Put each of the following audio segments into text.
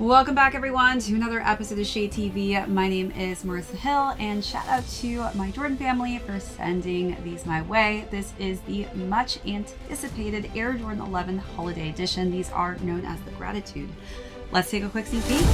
Welcome back everyone to another episode of ShadeTV. My name is Marissa Hill and shout out to my Jordan family for sending these my way. This is the much anticipated Air Jordan 11 Holiday Edition. These are known as the Gratitude. Let's take a quick sneak peek.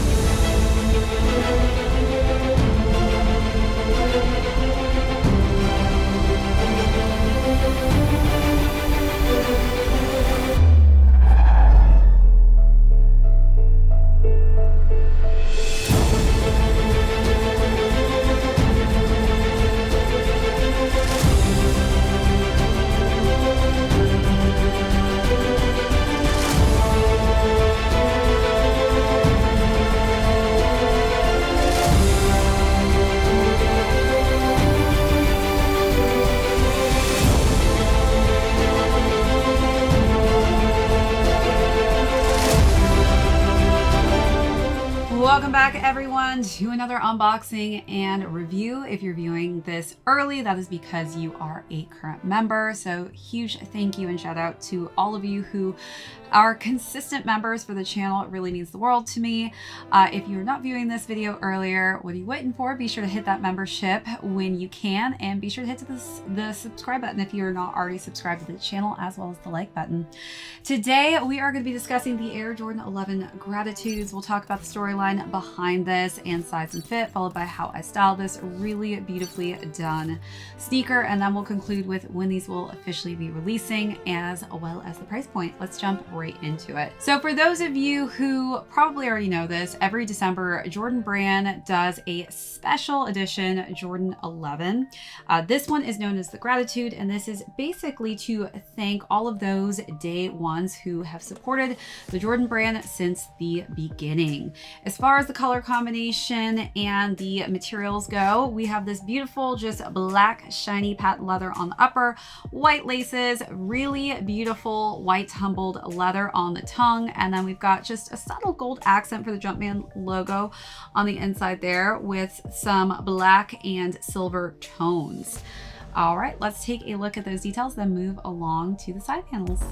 Welcome back everyone to another unboxing and review. If you're viewing this early, that is because you are a current member. So huge thank you and shout out to all of you who are consistent members for the channel. It really means the world to me. If you're not viewing this video earlier, what are you waiting for? Be sure to hit that membership when you can, and be sure to hit the subscribe button if you're not already subscribed to the channel, as well as the like button. Today we are going to be discussing the Air Jordan 11 Gratitudes. We'll talk about the storyline behind this and size and fit, followed by how I style this really beautifully done sneaker, and then we'll conclude with when these will officially be releasing, as well as the price point. Let's jump right into it. So for those of you who probably already know this, every December Jordan brand does a special edition Jordan 11. This one is known as the Gratitude, and this is basically to thank all of those day ones who have supported the Jordan brand since the beginning. As far as the color combination and the materials go, we have this beautiful just black shiny patent leather on the upper, white laces, really beautiful white tumbled leather on the tongue, and then we've got just a subtle gold accent for the Jumpman logo on the inside there with some black and silver tones. All right, let's take a look at those details, then move along to the side panels.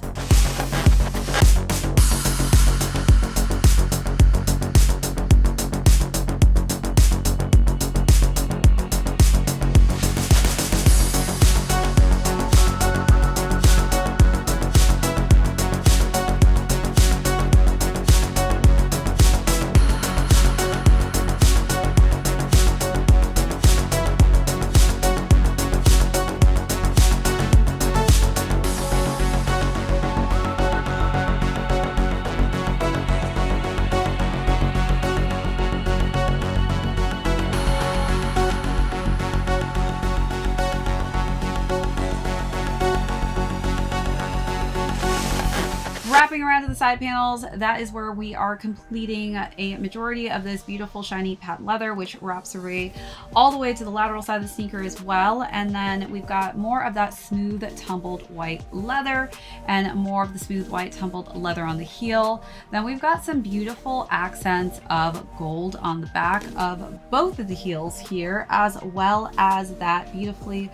Wrapping around to the side panels, that is where we are completing a majority of this beautiful shiny patent leather, which wraps away all the way to the lateral side of the sneaker as well. And then we've got more of that smooth tumbled white leather and more of the smooth white tumbled leather on the heel. Then we've got some beautiful accents of gold on the back of both of the heels here, as well as that beautifully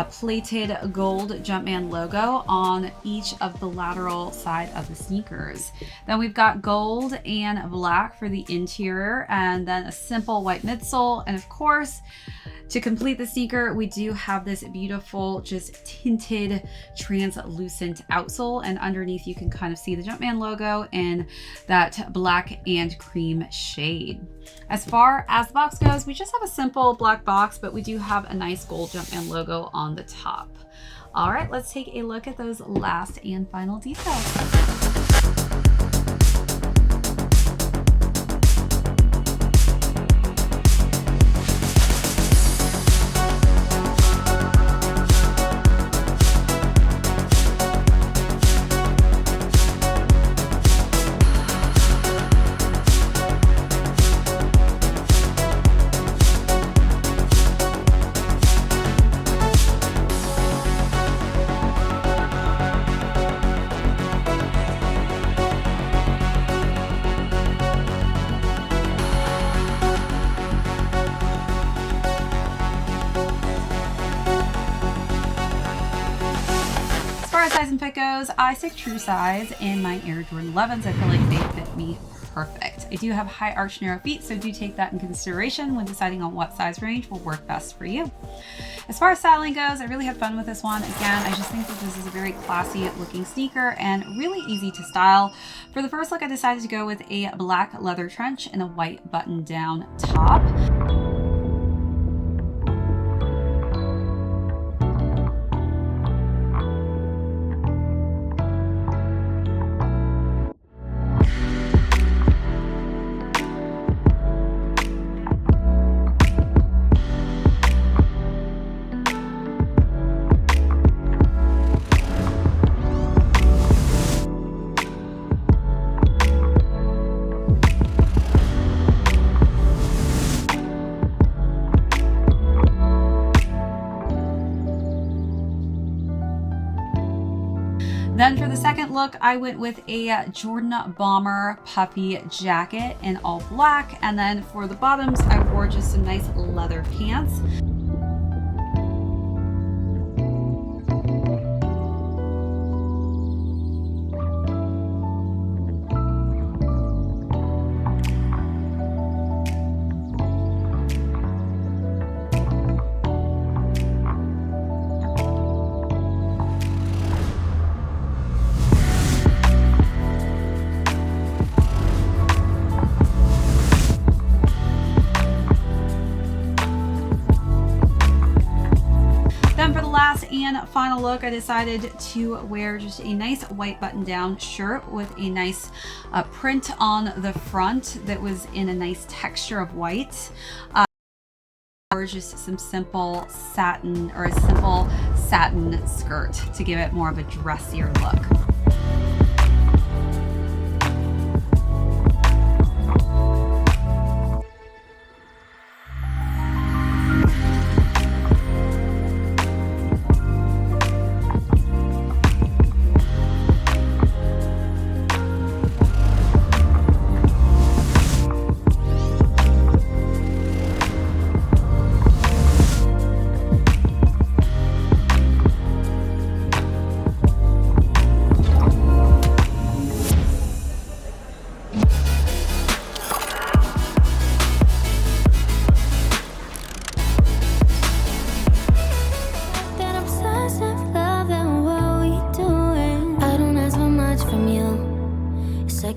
plated gold Jumpman logo on each of the lateral side of the sneakers. Then we've got gold and black for the interior, and then a simple white midsole. And of course, to complete the sneaker, we do have this beautiful, just tinted, translucent outsole, and underneath you can kind of see the Jumpman logo in that black and cream shade. As far as the box goes, we just have a simple black box, but we do have a nice gold Jumpman logo on the top. All right, let's take a look at those last and final details. as size and fit goes, I stick true size in my Air Jordan 11s. I feel like they fit me perfect. I do have high arch narrow feet, so do take that in consideration when deciding on what size range will work best for you. As far as styling goes, I really had fun with this one. Again, I just think that this is a very classy looking sneaker and really easy to style. For the first look, I decided to go with a black leather trench and a white button down top. Then for the second look, I went with a Jordan Bomber puffy jacket in all black. And then for the bottoms, I wore just some nice leather pants. Last and final look, I decided to wear just a nice white button-down shirt with a nice print on the front that was in a nice texture of white. Or just some simple satin or a simple satin skirt to give it more of a dressier look.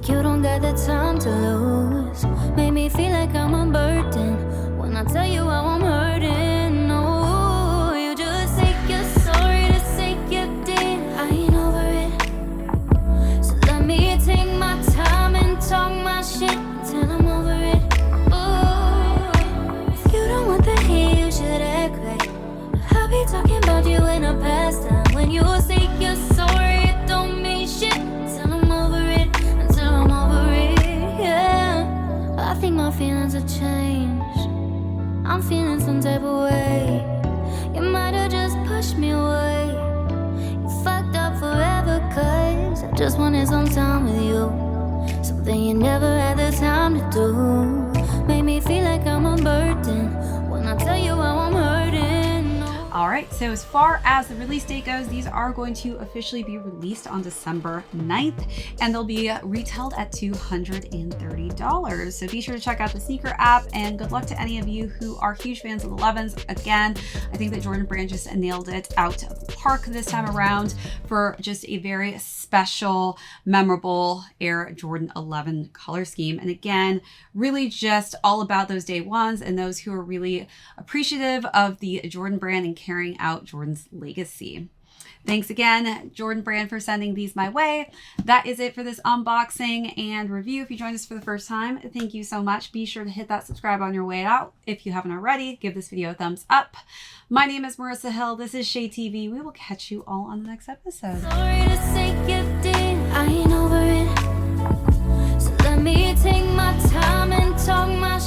You don't got the time to lose. Make me feel like I'm a burden when I tell you how I'm hurting. No, you just say you're sorry to say you did. I ain't over it. So let me take my time and talk my shit until I'm over it. Ooh, if you don't want the hate, you should act right. I'll be talking about you in the past time. When you say you're sorry, it don't mean shit until I'm over it. I think my feelings have changed. I'm feeling some type of way. You might have just pushed me away. You fucked up forever, cause I just wanted some time with you. Something you never had the time to do. Made me feel like I'm a burden when I tell you how I'm hurting. All right, so as far as the release date goes, these are going to officially be released on December 9th, and they'll be retailed at $230. So be sure to check out the sneaker app, and good luck to any of you who are huge fans of the 11s. Again, I think that Jordan Brand just nailed it out of the park this time around for just a very special, memorable Air Jordan 11 color scheme. And again, really just all about those day ones and those who are really appreciative of the Jordan Brand and carrying out Jordan's legacy. Thanks again, Jordan Brand, for sending these my way. That is it for this unboxing and review. If you joined us for the first time, thank you so much. Be sure to hit that subscribe on your way out. If you haven't already, give this video a thumbs up. My name is Marissa Hill. This is ShadeTV. We will catch you all on the next episode. Sorry to say you did. I ain't over it. So let me take my time and talk my